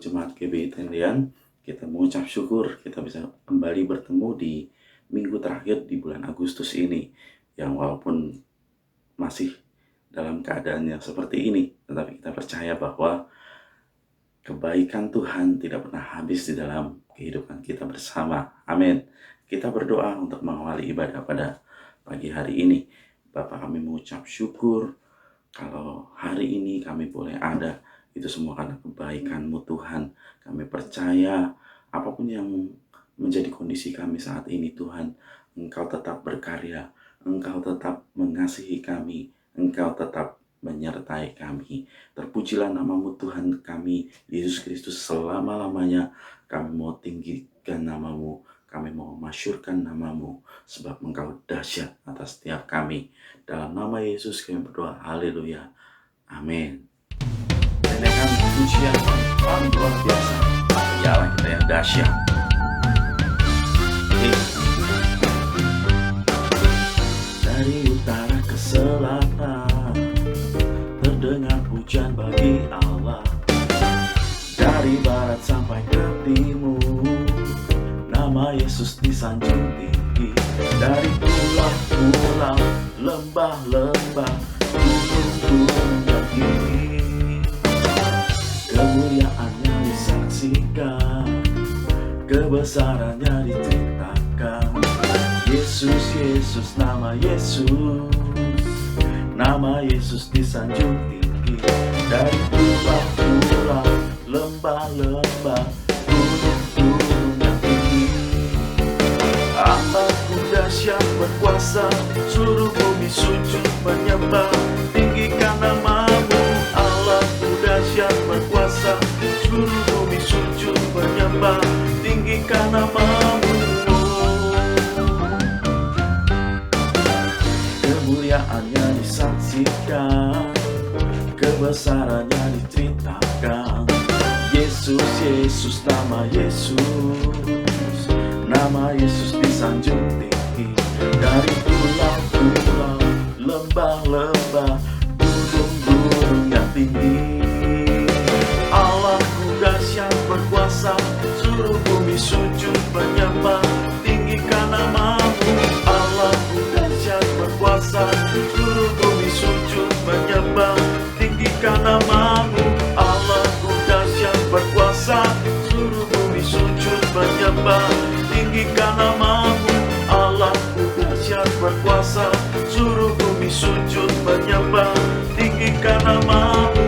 Jemaat GBI Tendian, kita mengucap syukur kita bisa kembali bertemu di minggu terakhir di bulan Agustus ini, yang walaupun masih dalam keadaan yang seperti ini, tetapi kita percaya bahwa kebaikan Tuhan tidak pernah habis di dalam kehidupan kita bersama. Amin. Kita berdoa untuk mengawali ibadah pada pagi hari ini. Bapa, kami mengucap syukur kalau hari ini kami boleh ada. Itu semua karena kebaikan-Mu Tuhan. Kami percaya apapun yang menjadi kondisi kami saat ini Tuhan, Engkau tetap berkarya, Engkau tetap mengasihi kami, Engkau tetap menyertai kami. Terpujilah nama-Mu Tuhan kami, Yesus Kristus selama-lamanya. Kami mau tinggikan nama-Mu, kami mau masyurkan nama-Mu, sebab Engkau dahsyat atas setiap kami. Dalam nama Yesus kami berdoa, haleluya, amin. Dengarkan pujian paling luar biasa, bagi Allah kita yang dahsyat. Dari utara ke selatan, terdengar pujian bagi Allah. Dari barat sampai ke timur, nama Yesus disanjung tinggi. Dari pulau-pulau, lembah-lembah, gunung-gunung dan tinggi, kemuliaannya disaksikan, kebesarannya diceritakan. Yesus, Yesus, nama Yesus disanjung tinggi. Dari pulau-pulau, lembah-lembah, gunung-gunung yang tinggi. Allahku dahsyat berkuasa, seluruh bumi sujud menyembah, tinggikan nama-Mu. Allahku dahsyat berkuasa, seluruh bumi sujud menyembah, tinggikan nama-Mu. Kemuliaannya disaksikan, kebesarannya diceritakan. Yesus, Yesus, nama Yesus disanjung tinggi. Dari pulau-pulau, lembah-lembah, gunung-gunung yang tinggi. Allahku dahsyat berkuasa, seluruh bumi sujud menyembah, tinggikan nama-Mu. Allahku dahsyat berkuasa, seluruh bumi sujud menyembah, tinggikan nama-Mu. Allahku dahsyat berkuasa, seluruh bumi sujud menyembah, tinggikan nama-Mu. Allahku dahsyat berkuasa, seluruh bumi sujud menyembah, tinggikan nama-Mu.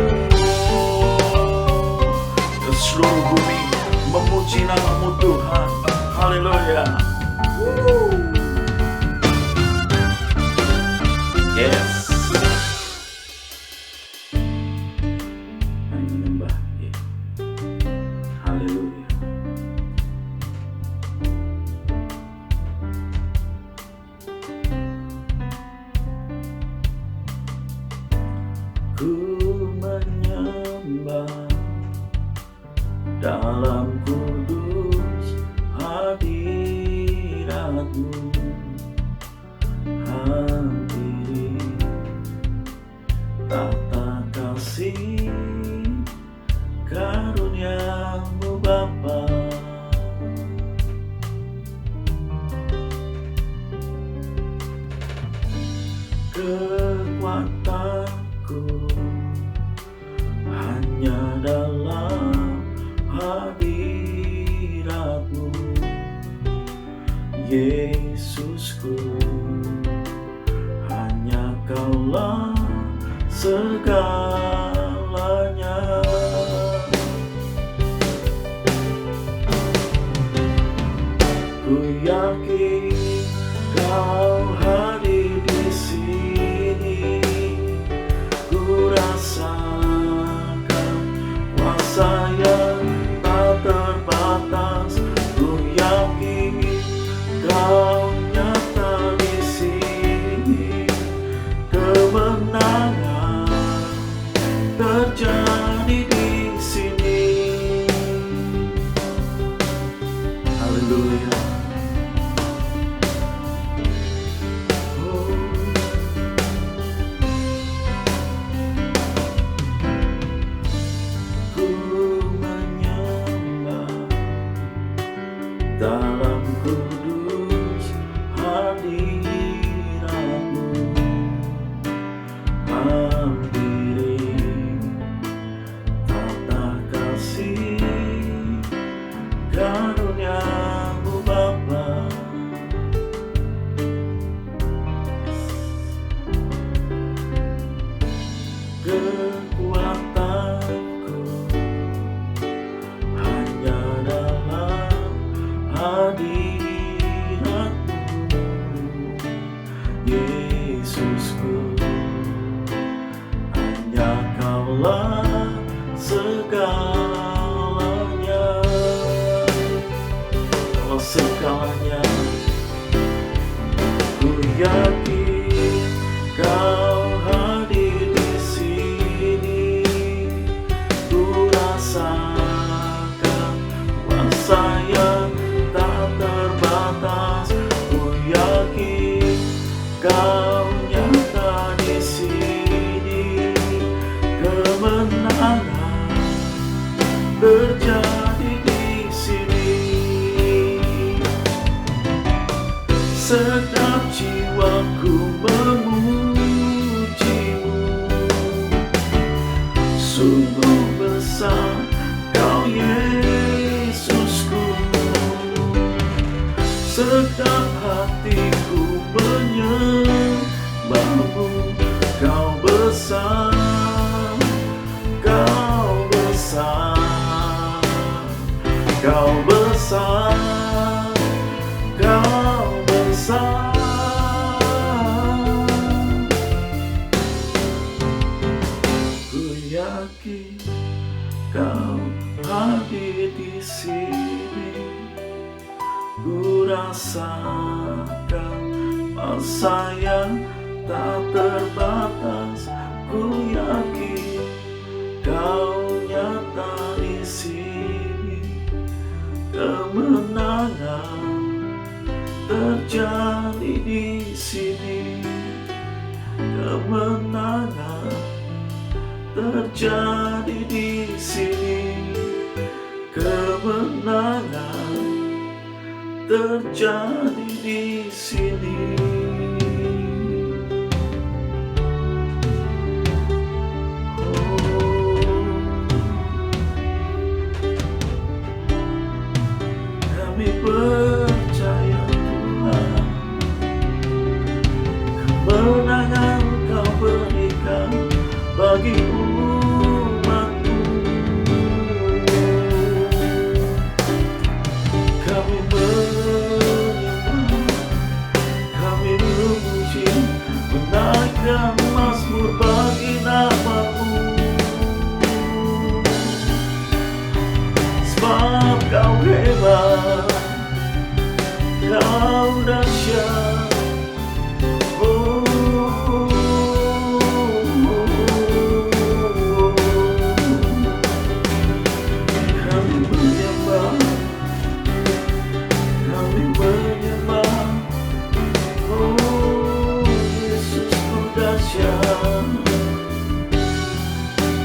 Dan seluruh bumi memuji nama-Mu Tuhan. Haleluya. Yes. Mari menyembah. Haleluya. Ku menyembah dalam kudus hadirat-Mu, hampiri tata kasih karunia-Mu Bapa. Kekuatanku hanya dalam hadirat-Mu, Yesusku. Hanya Kaulah segalanya. Ku yakin Kau hadir di sini. Ku rasakan kuasa yang tak terbatas. Ku yakin Kau nyata di sini. Kemenangan terjadi di sini. Haleluya. hadiratmu, hampiri tata kasih karuniamu Bapa. Kekuatanku hanya dalam hadiratmu, Yesusku. Hanya Kaulah segalanya, Kau segalanya. Ku yakin Kau hadir di sini, ku rasakan kuasa yang tak terbatas. Ku yakin Kau nyata di sini, kemenangan terjadi di sini. Sedap jiwaku memujimu, sungguh besar Kau Yesusku. Sedap hatiku menyembahmu, Kau besar, Kau besar, Kau besar, Kau besar. Ku yakin Kau hadir di sini, ku rasakan masa yang tak terbatas. Ku yakin Kau nyata di sini, kemenangan terjadi di sini, kemenangan terjadi di sini, kemenangan terjadi di sini. Kami percaya Tuhan, kemenangan Kau berikan bagi umat-Mu. Kami menyembah, kami memuji, menaikkan mazmur bagi nama-Mu. Sebab Kau hebat, Kau dahsyat. Kami menyembah, kami menyembah. Oh Yesus, Kau dahsyat.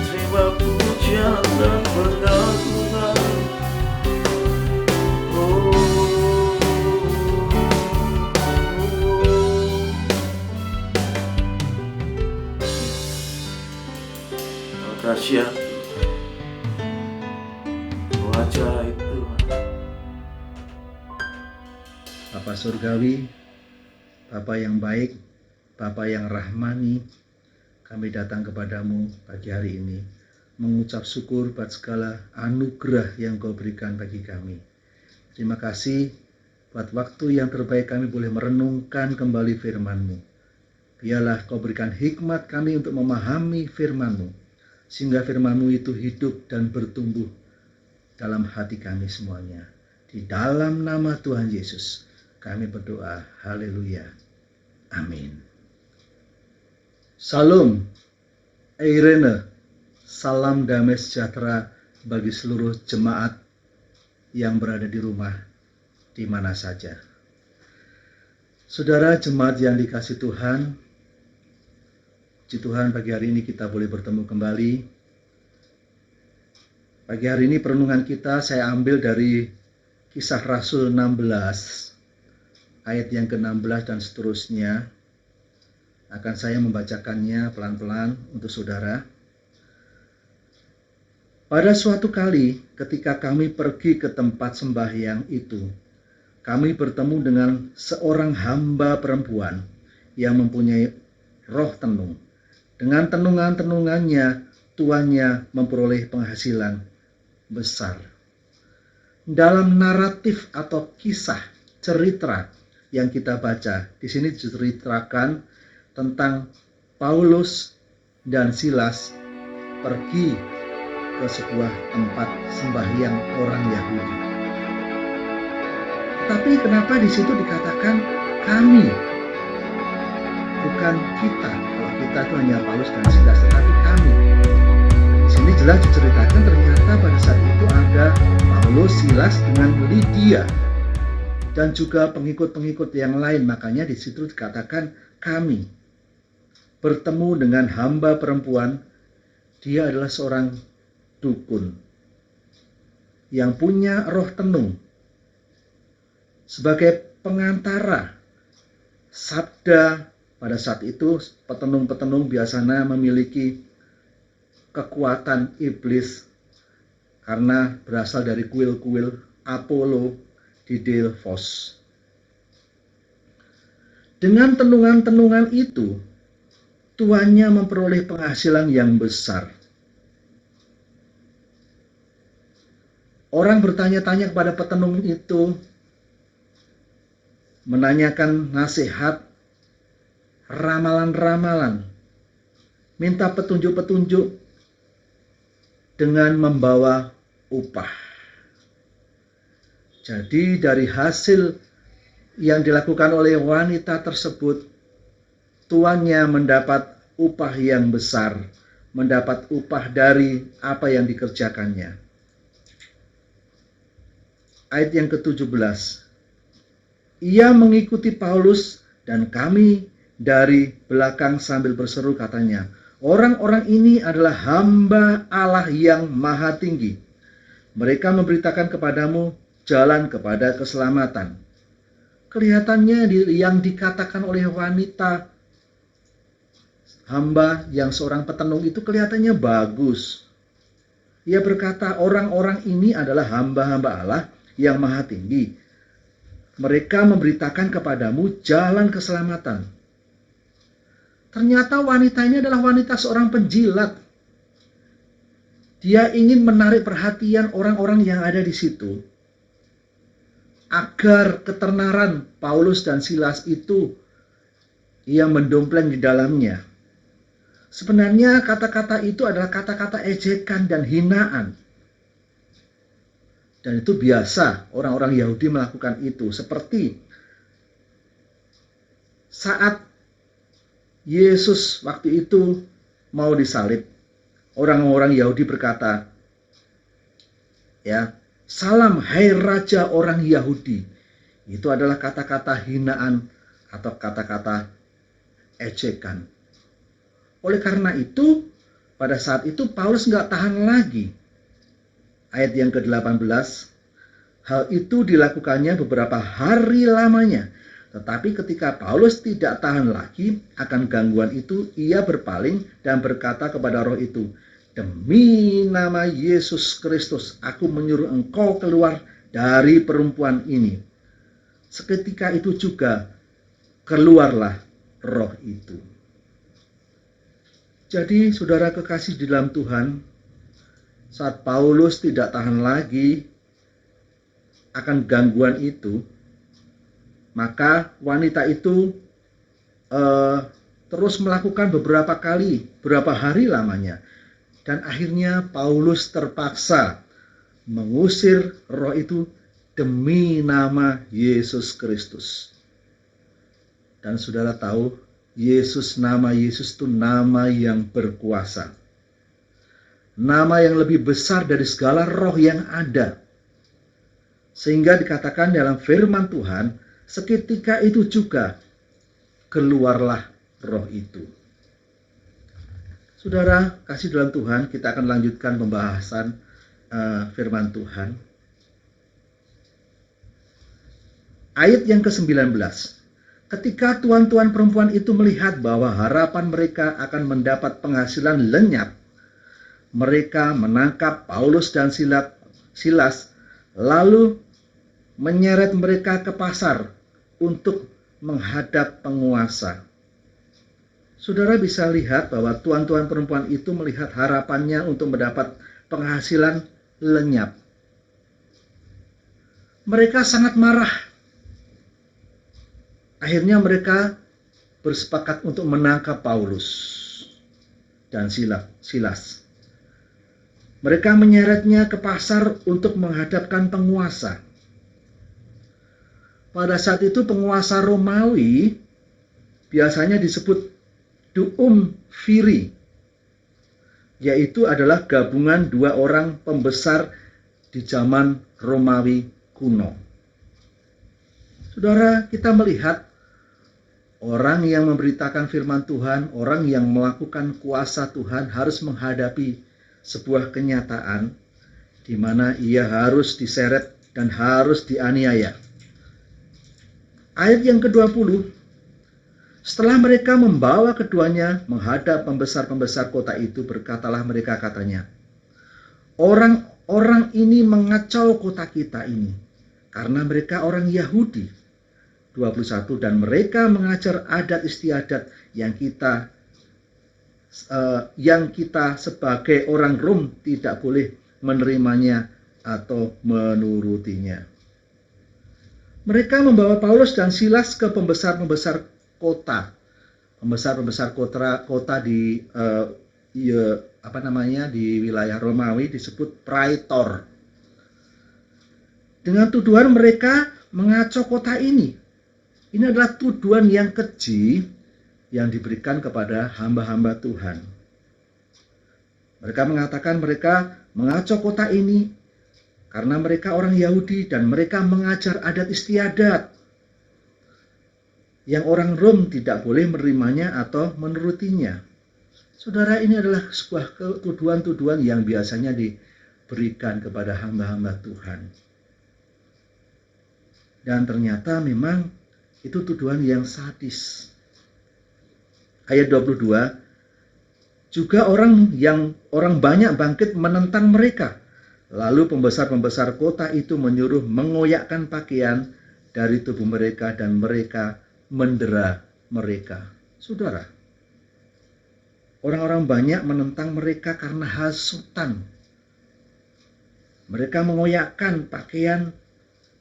Terima pujian dan pengagungan. Dahsyat Tuhan, ajaib Tuhan. Bapa Surgawi, Bapa yang baik, Bapa yang rahmani, kami datang kepadamu pagi hari ini mengucap syukur buat segala anugerah yang Kau berikan bagi kami. Terima kasih buat waktu yang terbaik kami boleh merenungkan kembali firman-Mu. Biarlah Kau berikan hikmat kami untuk memahami firman-Mu, sehingga firman-Mu itu hidup dan bertumbuh dalam hati kami semuanya. Di dalam nama Tuhan Yesus kami berdoa. Haleluya. Amin. Salam Eirene, salam damai sejahtera bagi seluruh jemaat yang berada di rumah di mana saja. Saudara jemaat yang dikasihi Tuhan, puji Tuhan pagi hari ini kita boleh bertemu kembali. Pagi hari ini perenungan kita saya ambil dari Kisah Rasul 16 ayat yang ke-16 dan seterusnya. Akan saya membacakannya pelan-pelan untuk saudara. Pada suatu kali ketika kami pergi ke tempat sembahyang itu, kami bertemu dengan seorang hamba perempuan yang mempunyai roh tenung. Dengan tenungan-tenungannya, tuannya memperoleh penghasilan besar. Dalam naratif atau kisah cerita yang kita baca, di sini diceritakan tentang Paulus dan Silas pergi ke sebuah tempat sembahyang orang Yahudi. Tapi kenapa di situ dikatakan kami, bukan kita? Kalau kita itu hanya Paulus dan Silas, tetapi kami. Di sini jelas diceritakan ternyata pada saat itu ada Paulus, Silas dengan Lydia dan juga pengikut-pengikut yang lain. Makanya di situ dikatakan kami bertemu dengan hamba perempuan. Dia adalah seorang dukun yang punya roh tenung sebagai pengantara sabda. Pada saat itu petenung-petenung biasanya memiliki kekuatan iblis karena berasal dari kuil-kuil Apollo di Delphos. Dengan tenungan-tenungan itu, tuannya memperoleh penghasilan yang besar. Orang bertanya-tanya kepada petenung itu, menanyakan nasihat, ramalan-ramalan, minta petunjuk-petunjuk dengan membawa upah. Jadi dari hasil yang dilakukan oleh wanita tersebut, tuannya mendapat upah yang besar, mendapat upah dari apa yang dikerjakannya. Ayat yang ke-17. Ia mengikuti Paulus dan kami dari belakang sambil berseru katanya, orang-orang ini adalah hamba Allah yang maha tinggi. Mereka memberitakan kepadamu jalan kepada keselamatan. Kelihatannya yang dikatakan oleh wanita hamba yang seorang petenung itu kelihatannya bagus. Ia berkata, orang-orang ini adalah hamba-hamba Allah yang maha tinggi. Mereka memberitakan kepadamu jalan keselamatan. Ternyata wanita ini adalah wanita seorang penjilat. Dia ingin menarik perhatian orang-orang yang ada di situ, agar ketenaran Paulus dan Silas itu ia mendompleng di dalamnya. Sebenarnya kata-kata itu adalah kata-kata ejekan dan hinaan. Dan itu biasa orang-orang Yahudi melakukan itu. Seperti saat Yesus waktu itu mau disalib, orang-orang Yahudi berkata, ya, salam hai raja orang Yahudi. Itu adalah kata-kata hinaan atau kata-kata ejekan. Oleh karena itu, pada saat itu Paulus nggak tahan lagi. Ayat yang ke-18, hal itu dilakukannya beberapa hari lamanya. Tetapi ketika Paulus tidak tahan lagi akan gangguan itu, ia berpaling dan berkata kepada roh itu, demi nama Yesus Kristus, aku menyuruh engkau keluar dari perempuan ini. Seketika itu juga keluarlah roh itu. Jadi saudara kekasih di dalam Tuhan, saat Paulus tidak tahan lagi akan gangguan itu, maka wanita itu terus melakukan beberapa hari lamanya. Dan akhirnya Paulus terpaksa mengusir roh itu demi nama Yesus Kristus. Dan saudara tahu, nama Yesus itu nama yang berkuasa. Nama yang lebih besar dari segala roh yang ada. Sehingga dikatakan dalam firman Tuhan, seketika itu juga keluarlah roh itu. Saudara kasih dalam Tuhan, kita akan lanjutkan pembahasan firman Tuhan. Ayat yang ke-19. Ketika tuan-tuan perempuan itu melihat bahwa harapan mereka akan mendapat penghasilan lenyap, mereka menangkap Paulus dan Silas, lalu menyeret mereka ke pasar untuk menghadap penguasa. Saudara bisa lihat bahwa tuan-tuan perempuan itu melihat harapannya untuk mendapat penghasilan lenyap. Mereka sangat marah. Akhirnya mereka bersepakat untuk menangkap Paulus dan Silas. Mereka menyeretnya ke pasar untuk menghadapkan penguasa. Pada saat itu penguasa Romawi biasanya disebut duum viri, yaitu adalah gabungan dua orang pembesar di zaman Romawi kuno. Saudara, kita melihat orang yang memberitakan firman Tuhan, orang yang melakukan kuasa Tuhan harus menghadapi sebuah kenyataan di mana ia harus diseret dan harus dianiaya. Ayat yang ke-20, setelah mereka membawa keduanya menghadap pembesar-pembesar kota itu, berkatalah mereka katanya, orang-orang ini mengacau kota kita ini, karena mereka orang Yahudi. 21, dan mereka mengajar adat istiadat yang kita sebagai orang Rom tidak boleh menerimanya atau menurutinya. Mereka membawa Paulus dan Silas ke pembesar-pembesar kota. Pembesar-pembesar kota di di wilayah Romawi disebut praetor. Dengan tuduhan mereka mengacau kota ini. Ini adalah tuduhan yang keji yang diberikan kepada hamba-hamba Tuhan. Mereka mengatakan mereka mengacau kota ini karena mereka orang Yahudi dan mereka mengajar adat istiadat yang orang Rom tidak boleh menerimanya atau menurutinya. Saudara, ini adalah sebuah tuduhan-tuduhan yang biasanya diberikan kepada hamba-hamba Tuhan. Dan ternyata memang itu tuduhan yang sadis. Ayat 22, juga orang banyak bangkit menentang mereka. Lalu pembesar-pembesar kota itu menyuruh mengoyakkan pakaian dari tubuh mereka dan mereka mendera mereka. Saudara, orang-orang banyak menentang mereka karena hasutan. Mereka mengoyakkan pakaian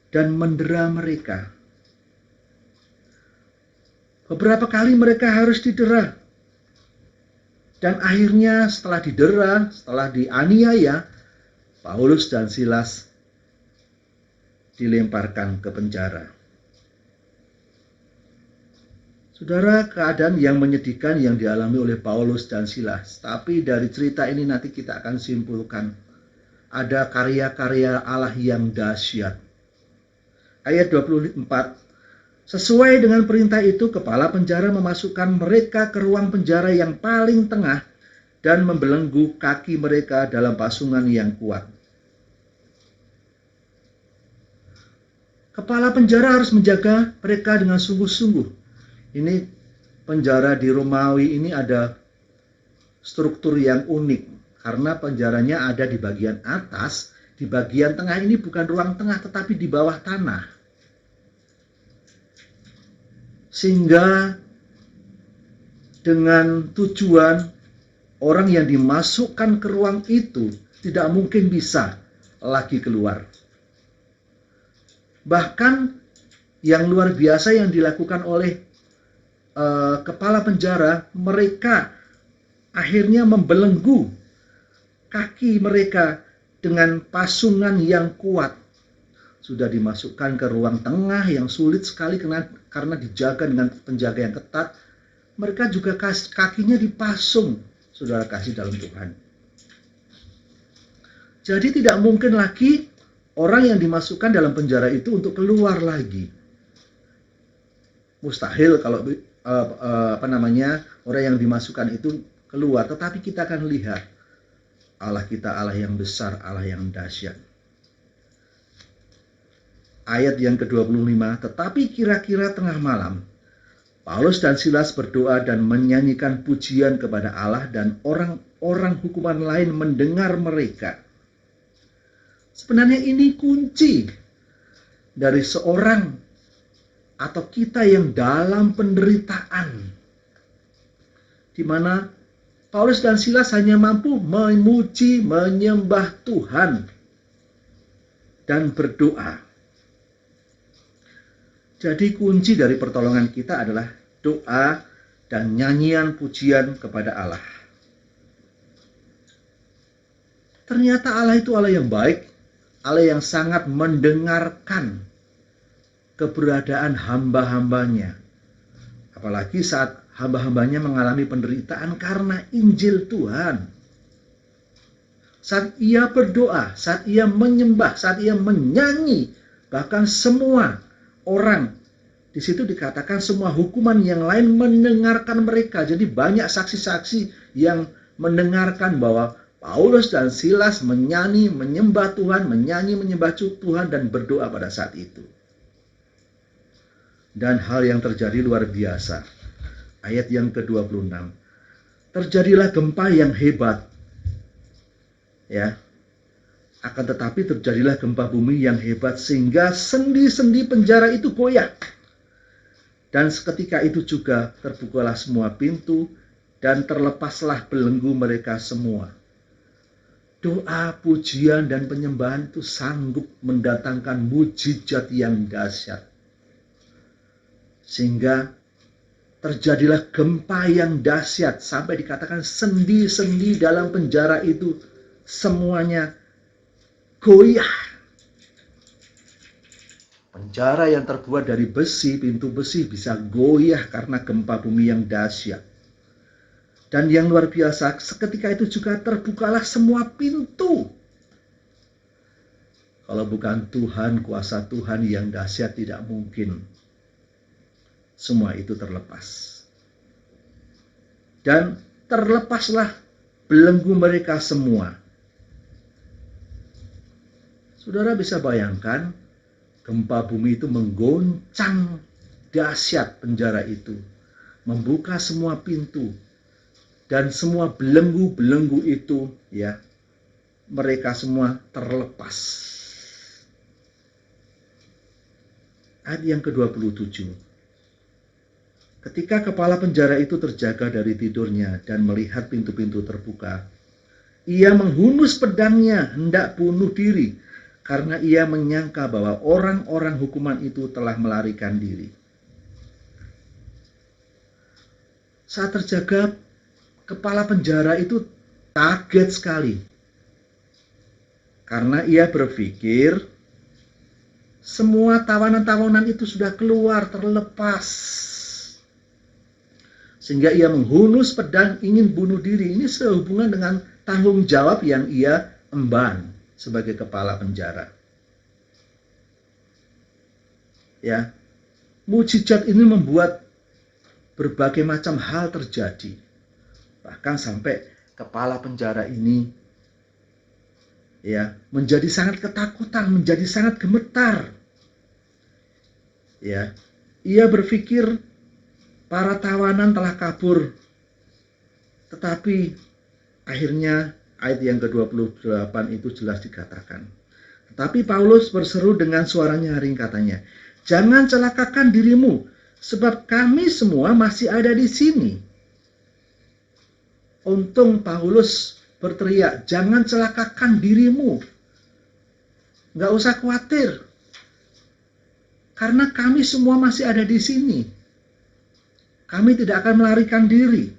dan mendera mereka. Beberapa kali mereka harus didera. Dan akhirnya setelah didera, setelah dianiaya, Paulus dan Silas dilemparkan ke penjara. Saudara, keadaan yang menyedihkan yang dialami oleh Paulus dan Silas. Tapi dari cerita ini nanti kita akan simpulkan. Ada karya-karya Allah yang dahsyat. Ayat 24. Sesuai dengan perintah itu, kepala penjara memasukkan mereka ke ruang penjara yang paling tengah dan membelenggu kaki mereka dalam pasungan yang kuat. Kepala penjara harus menjaga mereka dengan sungguh-sungguh. Ini penjara di Romawi ini ada struktur yang unik karena penjaranya ada di bagian atas, di bagian tengah ini bukan ruang tengah tetapi di bawah tanah. Sehingga dengan tujuan orang yang dimasukkan ke ruang itu tidak mungkin bisa lagi keluar. Bahkan yang luar biasa yang dilakukan oleh kepala penjara, mereka akhirnya membelenggu kaki mereka dengan pasungan yang kuat. Sudah dimasukkan ke ruang tengah yang sulit sekali karena dijaga dengan penjaga yang ketat. Mereka juga kakinya dipasung, saudara kasih dalam Tuhan. Jadi tidak mungkin lagi orang yang dimasukkan dalam penjara itu untuk keluar lagi. Mustahil kalau orang yang dimasukkan itu keluar. Tetapi kita akan lihat Allah kita Allah yang besar, Allah yang dahsyat. ayat yang ke-25, tetapi kira-kira tengah malam, Paulus dan Silas berdoa dan menyanyikan pujian kepada Allah, dan orang-orang hukuman lain mendengar mereka. Sebenarnya ini kunci dari seorang atau kita yang dalam penderitaan, di mana Paulus dan Silas hanya mampu memuji, menyembah Tuhan, dan berdoa. Jadi kunci dari pertolongan kita adalah doa dan nyanyian pujian kepada Allah. Ternyata Allah itu Allah yang baik, Allah yang sangat mendengarkan keberadaan hamba-hambanya. Apalagi saat hamba-hambanya mengalami penderitaan karena Injil Tuhan. Saat ia berdoa, saat ia menyembah, saat ia menyanyi, bahkan semua orang di situ dikatakan semua hukuman yang lain mendengarkan mereka. Jadi banyak saksi-saksi yang mendengarkan bahwa Paulus dan Silas menyanyi, menyembah Tuhan, menyanyi, menyembah Tuhan, dan berdoa pada saat itu. Dan hal yang terjadi luar biasa. Ayat yang ke-26. Terjadilah gempa yang hebat. Ya. Akan tetapi terjadilah gempa bumi yang hebat sehingga sendi-sendi penjara itu goyah. Dan seketika itu juga terbukalah semua pintu dan terlepaslah belenggu mereka semua. Doa, pujian, dan penyembahan itu sanggup mendatangkan mujizat yang dahsyat. Sehingga terjadilah gempa yang dahsyat sampai dikatakan sendi-sendi dalam penjara itu semuanya goyah. Penjara yang terbuat dari besi, pintu besi bisa goyah karena gempa bumi yang dahsyat. Dan yang luar biasa, seketika itu juga terbukalah semua pintu. Kalau bukan Tuhan, kuasa Tuhan yang dahsyat, tidak mungkin semua itu terlepas. Dan terlepaslah belenggu mereka semua. Saudara bisa bayangkan, gempa bumi itu menggoncang dahsyat penjara itu, membuka semua pintu, dan semua belenggu-belenggu itu, ya, mereka semua terlepas. Ayat yang ke-27. Ketika kepala penjara itu terjaga dari tidurnya dan melihat pintu-pintu terbuka, ia menghunus pedangnya hendak bunuh diri, karena ia menyangka bahwa orang-orang hukuman itu telah melarikan diri. Saat terjaga, kepala penjara itu kaget sekali. Karena ia berpikir semua tawanan-tawanan itu sudah keluar, terlepas. Sehingga ia menghunus pedang ingin bunuh diri. Ini sehubungan dengan tanggung jawab yang ia emban sebagai kepala penjara. Ya, mujizat ini membuat berbagai macam hal terjadi. Bahkan sampai kepala penjara ini, ya, menjadi sangat ketakutan, menjadi sangat gemetar. Ya, ia berpikir para tawanan telah kabur. Tetapi akhirnya ayat yang ke-28 itu jelas dikatakan. Tetapi Paulus berseru dengan suara nyaring, katanya, "Jangan celakakan dirimu, sebab kami semua masih ada di sini." Untung Paulus berteriak, "Jangan celakakan dirimu. Nggak usah khawatir. Karena kami semua masih ada di sini. Kami tidak akan melarikan diri."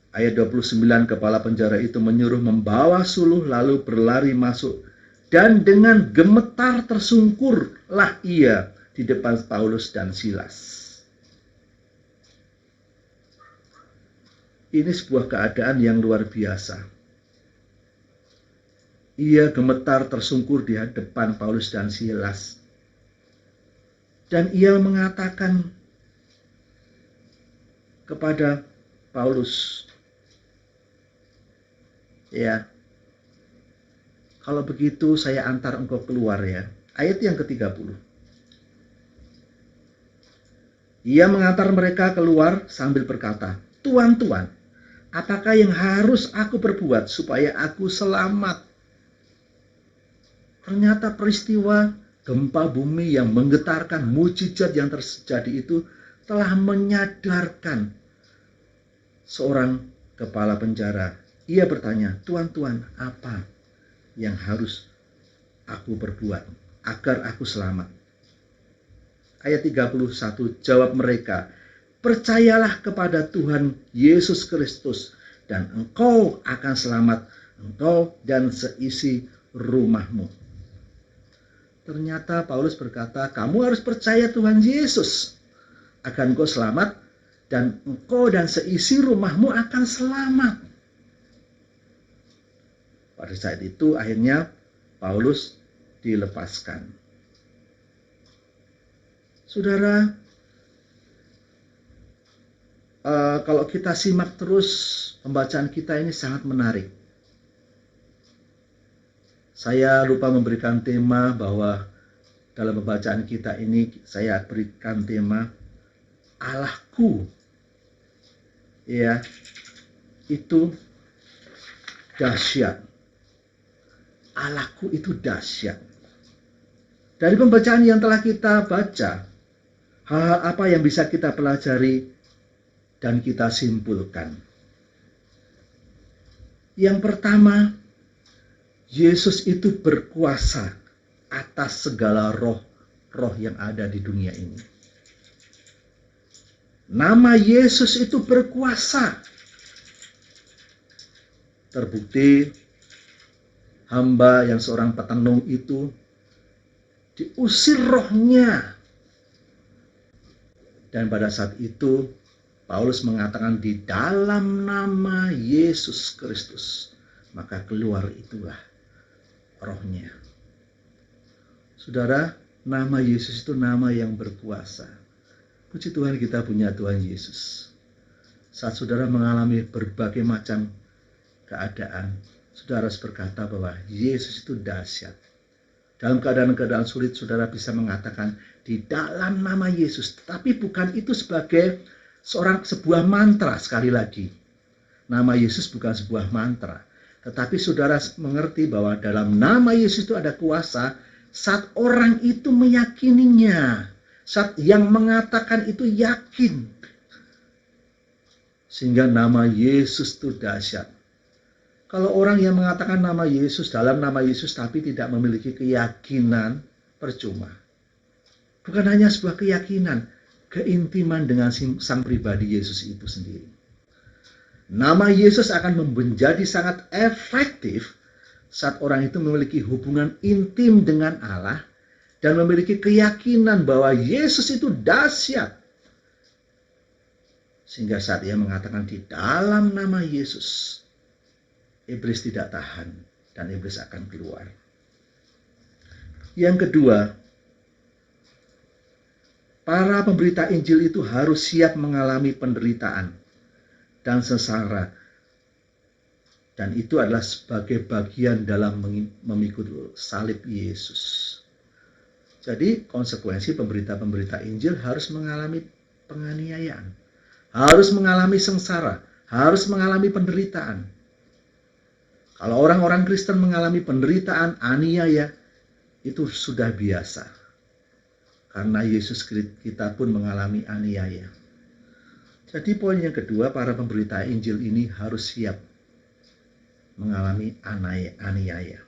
Ayat 29, kepala penjara itu menyuruh membawa suluh lalu berlari masuk. Dan dengan gemetar tersungkurlah ia di depan Paulus dan Silas. Ini sebuah keadaan yang luar biasa. Ia gemetar tersungkur di depan Paulus dan Silas. Dan ia mengatakan kepada Paulus, ya, Kalau begitu saya antar engkau keluar ya. Ayat yang ke-30. Ia mengantar mereka keluar sambil berkata, Tuan, Tuan, apakah yang harus aku perbuat supaya aku selamat? Ternyata peristiwa gempa bumi yang menggetarkan, mujizat yang terjadi itu telah menyadarkan seorang kepala penjara. Ia bertanya, Tuan, Tuan, apa yang harus aku perbuat agar aku selamat? Ayat 31, jawab mereka, percayalah kepada Tuhan Yesus Kristus dan engkau akan selamat, engkau dan seisi rumahmu. Ternyata Paulus berkata, kamu harus percaya Tuhan Yesus agar engkau selamat dan engkau dan seisi rumahmu akan selamat. Pada saat itu akhirnya Paulus dilepaskan. Saudara, kalau kita simak terus pembacaan kita ini sangat menarik. Saya lupa memberikan tema bahwa dalam pembacaan kita ini saya berikan tema Allahku. Ya, itu dahsyat. Allahku itu dahsyat. Dari pembacaan yang telah kita baca, hal-hal apa yang bisa kita pelajari dan kita simpulkan? Yang pertama, Yesus itu berkuasa atas segala roh-roh yang ada di dunia ini. Nama Yesus itu berkuasa. Terbukti hamba yang seorang petenung itu diusir rohnya. Dan pada saat itu Paulus mengatakan di dalam nama Yesus Kristus, maka keluar itulah rohnya. Saudara, nama Yesus itu nama yang berkuasa. Puji Tuhan kita punya Tuhan Yesus. Saat saudara mengalami berbagai macam keadaan, saudara harus berkata bahwa Yesus itu dahsyat. Dalam keadaan-keadaan sulit, saudara bisa mengatakan di dalam nama Yesus. Tapi bukan itu sebagai sebuah mantra sekali lagi. Nama Yesus bukan sebuah mantra. Tetapi saudara mengerti bahwa dalam nama Yesus itu ada kuasa saat orang itu meyakininya. Saat yang mengatakan itu yakin. Sehingga nama Yesus itu dahsyat. Kalau orang yang mengatakan nama Yesus, dalam nama Yesus, tapi tidak memiliki keyakinan, percuma. Bukan hanya sebuah keyakinan, keintiman dengan sang pribadi Yesus itu sendiri. Nama Yesus akan menjadi sangat efektif saat orang itu memiliki hubungan intim dengan Allah dan memiliki keyakinan bahwa Yesus itu dahsyat. Sehingga saat ia mengatakan di dalam nama Yesus, iblis tidak tahan dan iblis akan keluar. Yang kedua, para pemberita Injil itu harus siap mengalami penderitaan dan sengsara. Dan itu adalah sebagai bagian dalam memikul salib Yesus. Jadi konsekuensi pemberita-pemberita Injil harus mengalami penganiayaan, harus mengalami sengsara, harus mengalami penderitaan. Kalau orang-orang Kristen mengalami penderitaan, aniaya, itu sudah biasa. Karena Yesus kita pun mengalami aniaya. Jadi poin yang kedua, para pemberita Injil ini harus siap mengalami aniaya.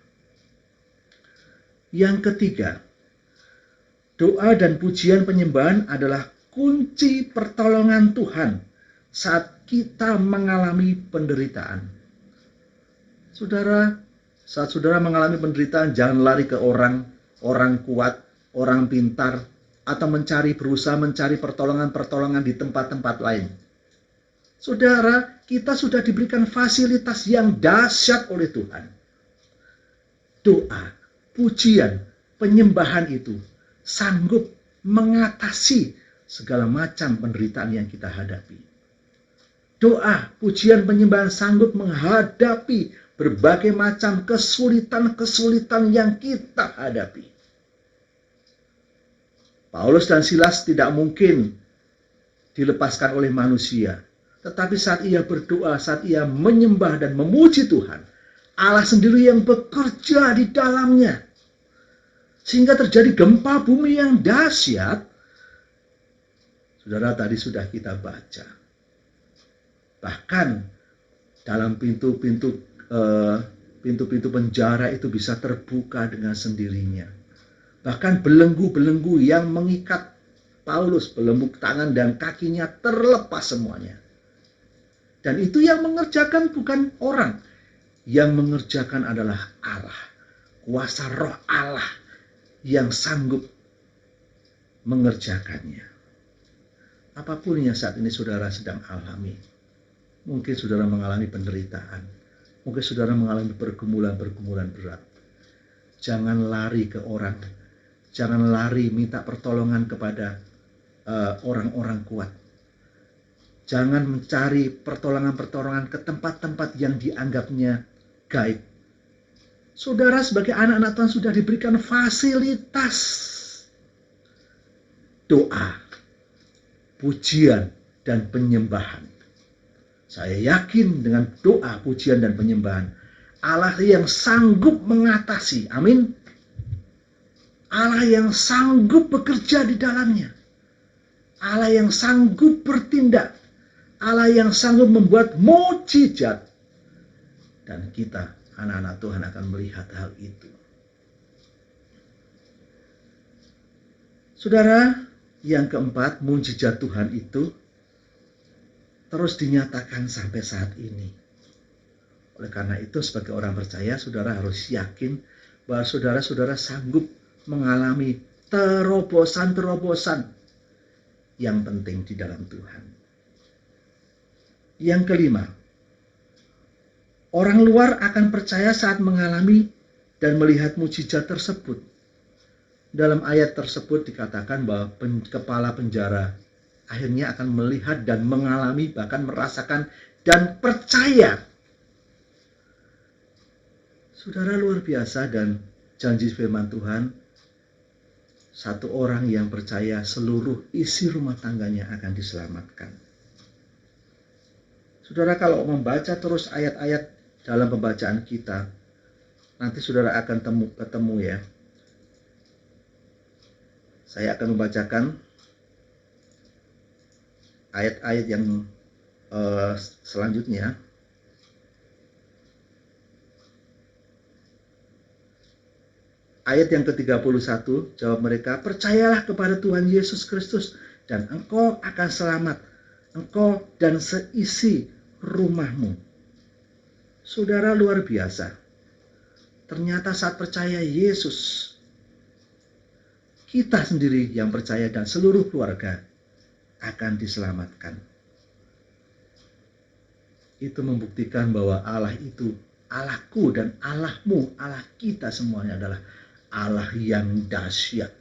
Yang ketiga, doa dan pujian penyembahan adalah kunci pertolongan Tuhan saat kita mengalami penderitaan. Saudara, saat saudara mengalami penderitaan, jangan lari ke orang kuat, orang pintar, atau berusaha mencari pertolongan-pertolongan di tempat-tempat lain. Saudara, kita sudah diberikan fasilitas yang dahsyat oleh Tuhan. Doa, pujian, penyembahan itu sanggup mengatasi segala macam penderitaan yang kita hadapi. Doa, pujian, penyembahan sanggup menghadapi berbagai macam kesulitan-kesulitan yang kita hadapi. Paulus dan Silas tidak mungkin dilepaskan oleh manusia. Tetapi saat ia berdoa, saat ia menyembah dan memuji Tuhan, Allah sendiri yang bekerja di dalamnya. Sehingga terjadi gempa bumi yang dahsyat. Saudara, tadi sudah kita baca. Bahkan dalam pintu-pintu penjara itu bisa terbuka dengan sendirinya. Bahkan belenggu-belenggu yang mengikat Paulus, belenggu tangan dan kakinya terlepas semuanya. Dan itu yang mengerjakan bukan orang. Yang mengerjakan adalah Allah. Kuasa roh Allah yang sanggup mengerjakannya. Apapun yang saat ini saudara sedang alami. Mungkin saudara mengalami penderitaan. Mungkin saudara mengalami pergumulan-pergumulan berat. Jangan lari ke orang. Jangan lari minta pertolongan kepada orang-orang kuat. Jangan mencari pertolongan-pertolongan ke tempat-tempat yang dianggapnya gaib. Saudara sebagai anak-anak Tuhan sudah diberikan fasilitas doa, pujian, dan penyembahan. Saya yakin dengan doa, pujian, dan penyembahan, Allah yang sanggup mengatasi, amin. Allah yang sanggup bekerja di dalamnya. Allah yang sanggup bertindak. Allah yang sanggup membuat mukjizat. Dan kita, anak-anak Tuhan, akan melihat hal itu. Saudara, yang keempat, mukjizat Tuhan itu terus dinyatakan sampai saat ini. Oleh karena itu, sebagai orang percaya, saudara harus yakin bahwa saudara-saudara sanggup mengalami terobosan-terobosan yang penting di dalam Tuhan. Yang kelima, orang luar akan percaya saat mengalami dan melihat mukjizat tersebut. Dalam ayat tersebut dikatakan bahwa kepala penjara akhirnya akan melihat dan mengalami, bahkan merasakan dan percaya. Saudara, luar biasa, dan janji firman Tuhan, satu orang yang percaya seluruh isi rumah tangganya akan diselamatkan. Saudara, kalau membaca terus ayat-ayat dalam pembacaan kita, nanti saudara akan ketemu ya. Saya akan membacakan ayat-ayat yang selanjutnya. Ayat yang ke-31, jawab mereka, percayalah kepada Tuhan Yesus Kristus dan engkau akan selamat, engkau dan seisi rumahmu. Saudara, luar biasa. Ternyata saat percaya Yesus, kita sendiri yang percaya dan seluruh keluarga akan diselamatkan. Itu membuktikan bahwa Allah itu, Allahku dan Allahmu, Allah kita semuanya adalah Allah yang dahsyat.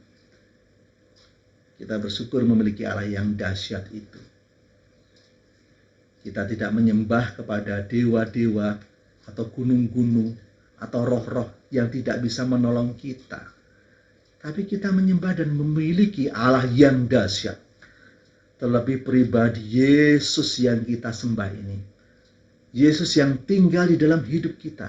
Kita bersyukur memiliki Allah yang dahsyat itu. Kita tidak menyembah kepada dewa-dewa atau gunung-gunung atau roh-roh yang tidak bisa menolong kita. Tapi kita menyembah dan memiliki Allah yang dahsyat. Terlebih pribadi Yesus yang kita sembah ini. Yesus yang tinggal di dalam hidup kita.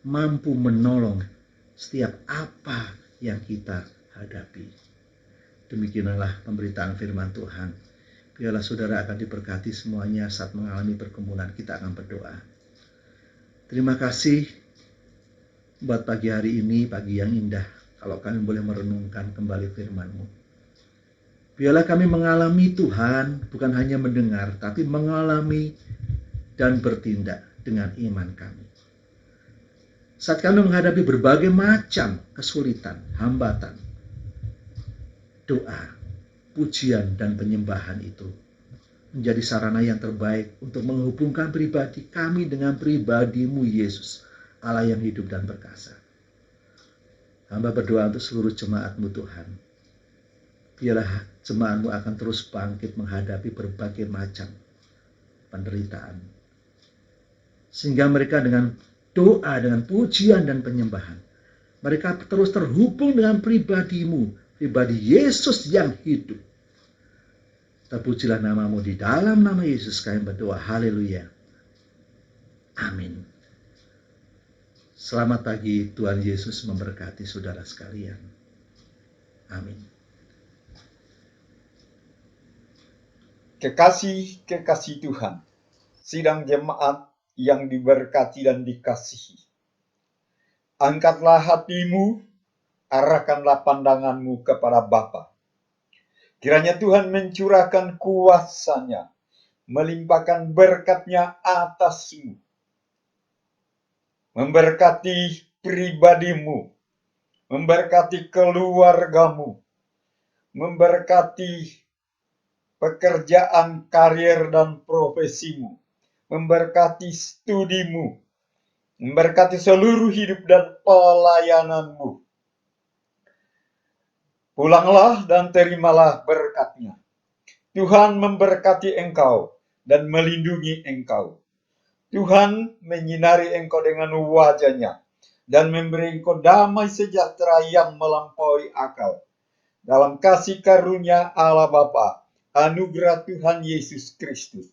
Mampu menolong setiap apa yang kita hadapi. Demikianlah pemberitaan firman Tuhan. Biarlah saudara akan diberkati semuanya saat mengalami pergumulan. Kita akan berdoa. Terima kasih buat pagi hari ini, pagi yang indah. Kalau kami boleh merenungkan kembali firman-Mu. Biarlah kami mengalami Tuhan, bukan hanya mendengar, tapi mengalami dan bertindak dengan iman kami. Saat kami menghadapi berbagai macam kesulitan, hambatan, doa, pujian dan penyembahan itu menjadi sarana yang terbaik untuk menghubungkan pribadi kami dengan pribadi-Mu Yesus, Allah yang hidup dan perkasa. Hamba berdoa untuk seluruh jemaat-Mu Tuhan. Biarlah jemaat-Mu akan terus bangkit menghadapi berbagai macam penderitaan. Sehingga mereka dengan doa, dengan pujian dan penyembahan, mereka terus terhubung dengan pribadi-Mu, pribadi Yesus yang hidup. Terpujilah nama-Mu, di dalam nama Yesus kami berdoa. Haleluya. Amin. Selamat pagi, Tuhan Yesus memberkati saudara sekalian. Amin. Kekasih-kekasih Tuhan, sidang jemaat yang diberkati dan dikasihi. Angkatlah hatimu, arahkanlah pandanganmu kepada Bapa. Kiranya Tuhan mencurahkan kuasa-Nya, melimpahkan berkat-Nya atasmu, memberkati pribadimu, memberkati keluargamu, memberkati pekerjaan, karir, dan profesimu, memberkati studimu, memberkati seluruh hidup dan pelayananmu. Pulanglah dan terimalah berkat-Nya. Tuhan memberkati engkau dan melindungi engkau. Tuhan menyinari engkau dengan wajah-Nya dan memberi engkau damai sejahtera yang melampaui akal. Dalam kasih karunia Allah Bapa, anugerah Tuhan Yesus Kristus,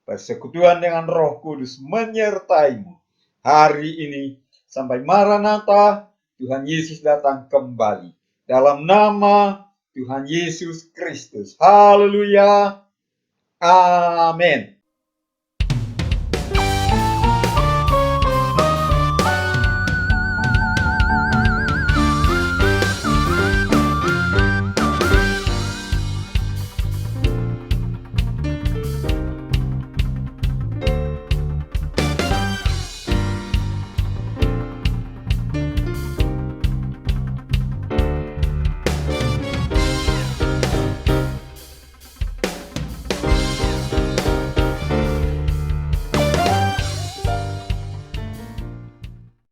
persekutuan dengan Roh Kudus menyertaimu hari ini sampai Maranatha, Tuhan Yesus datang kembali. Dalam nama Tuhan Yesus Kristus. Haleluya. Amin.